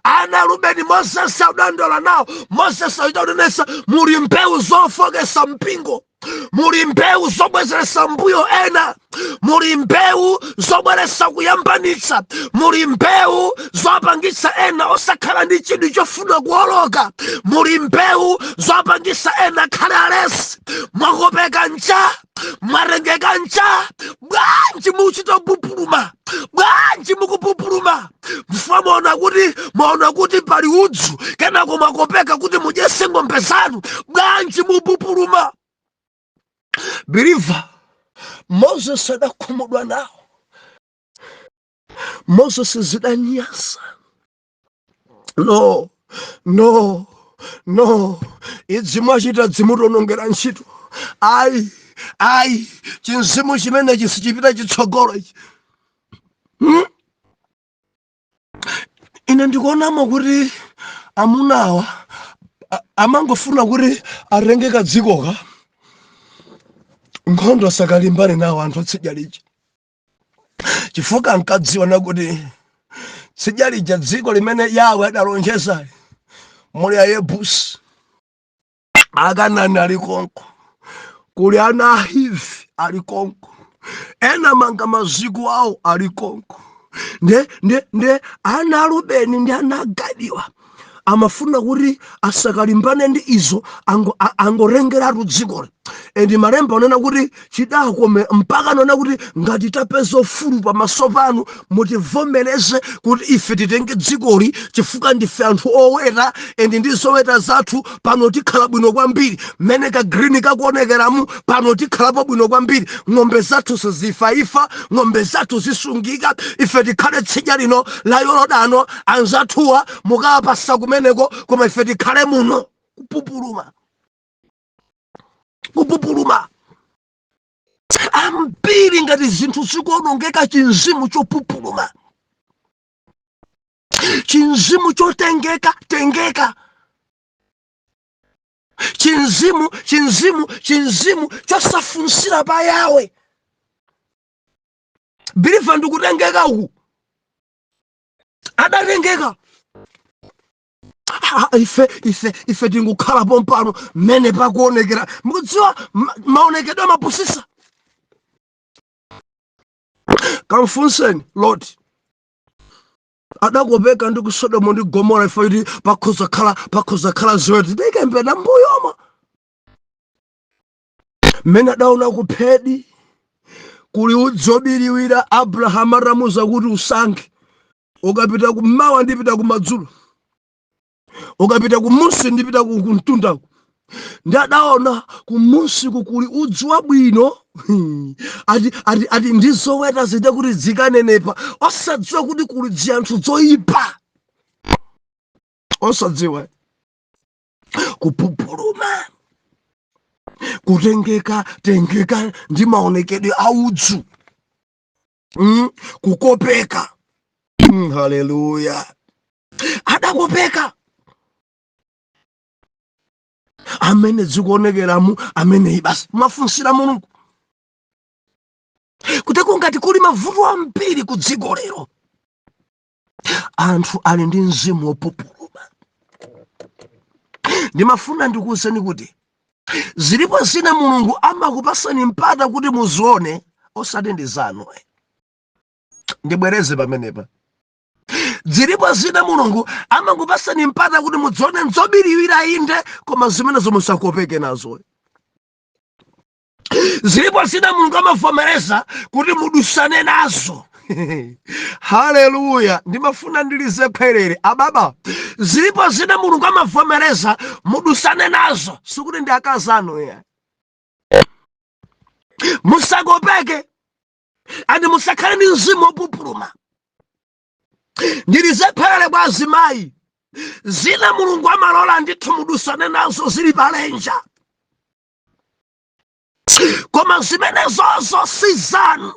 Ana Rubeni Moses audandola nawo. Moses audanesa muli mbewu zofoketsa mpingo, muli mbewu zobwezeretsa mbuyo ena, muli mbewu zobweretsa kuyambanitsa, muli mbewu zopangitsa ena osakhala ndi chidwi chofuna kuwoloka, muli mbewu zopangitsa ena khale alesi. Mwakopeka ncha, mwarengeka ncha. Bwanji muchita kupupuluma, bwanji mukupupuluma. Mwaona kuti pali udzu, kenako mwakopeka kuti mudyese ng'ombe zanu. Bwanji mupupuluma. Biliva, Moses adakhumudwa nawo. Moses zidanyasa. No, idzimu achita dzimutonongera ntchito. Ayi, chinzimu chimene chisichipita chitsogolo ichi. Ine ndikuonamo kuti amunawa amangofuna kuti arengeka dzikoka, nkhondo sakalimbane nawo anthu tsidya lija. Chifukwa nkadziwa kuti tsidya lija dziko limene Yawe adalonjeza muli Ayebusi, Akanani ali konko, kuli ana Ahivi ali konko, ena manga maziko awo ali konko. Nde ana Rubeni ndi ana Gadiwa amafuna kuti asakalimbane ndi izo, angorengeratu dzikoli. Endi malemba onena kuti chidakome mpaka nona kuti ngati tapeza ufulu pamaso panu mutivomereze kuti ife titenge dzikoli, chifukwa ndife anthu oweta endi ndi zoweta zathu pano tikhala bwino kwambiri. Mmene ka green kakuonekeramu pano tikhalapo bwino kwambiri. Ng'ombe zathu sizifaifa, ng'ombe zathu zisungika, ife tikhale tsidya lino la Yorodano. Anzathuwa mukawapasa kumeneko, koma ife tikhale muno. Kupupuluma. Ambiri ngati zinthu zikuonongeka chinzimu chopupuluma, chinzimu chotengeka, chinzimu chosafunsira pa Yawe. Biliva ndikutengeka uku, adatengeka. ife tingukhala pompano mmene pakuonekera. Mukudziwa maonekedwe amapusisa. Kamfunseni Loti adakopeka ndi ku Sodomu ndi Gomora ife kuti pakhoza khala ziweto ndikembera mbuyoma. Mmene adaona kuphedi kuli udzi obiriwira, Abrahamu atamuza kuti usankhe, ukapita kummawa ndipita kumadzulo, ukapita kumunsi ndipita kumtunda. Ndi adaona kumunsi kuli udzi wabwino ati ndizoweta zide kuti zikanenepa, osadziwa kuti kuli zinthu zoyipa, osadziwa kupupuluma, kutengeka ndi maonekedwe a udzu, kukopeka. Haleluya. Adakopeka amene zikuonekeramu amene basi mafunsira Mulungu kuti kungati kuli mavuto ambiri ku dziko lero, anthu ali ndi mzimu wopupuluma. Ndimafuna ndikuwuzeni kuti zilipo zina Mulungu amakupasani mpata kuti muzione osati ndi zanu. Ndibwereze pamenepa. Zilipo zina Mulungu amakupasani mpata kuti muzione nzobiriwira inde, koma zimenezo musakopeke nazo. Zilipo zina Mulungu amavomereza kuti mudusane nazo. Haleluya. Ndimafuna ndilize pherere ababa. Zilipo zina Mulungu amavomereza mudusane nazo, sikuti ndi akazano ya. Musakopeke andi musakhale ndi mzimu wopupuluma. Ndilize pherere kwa azimayi. Zina Mulungu amalola ndithu mudusane nazo zili palenja, koma zimenezozo si zanu.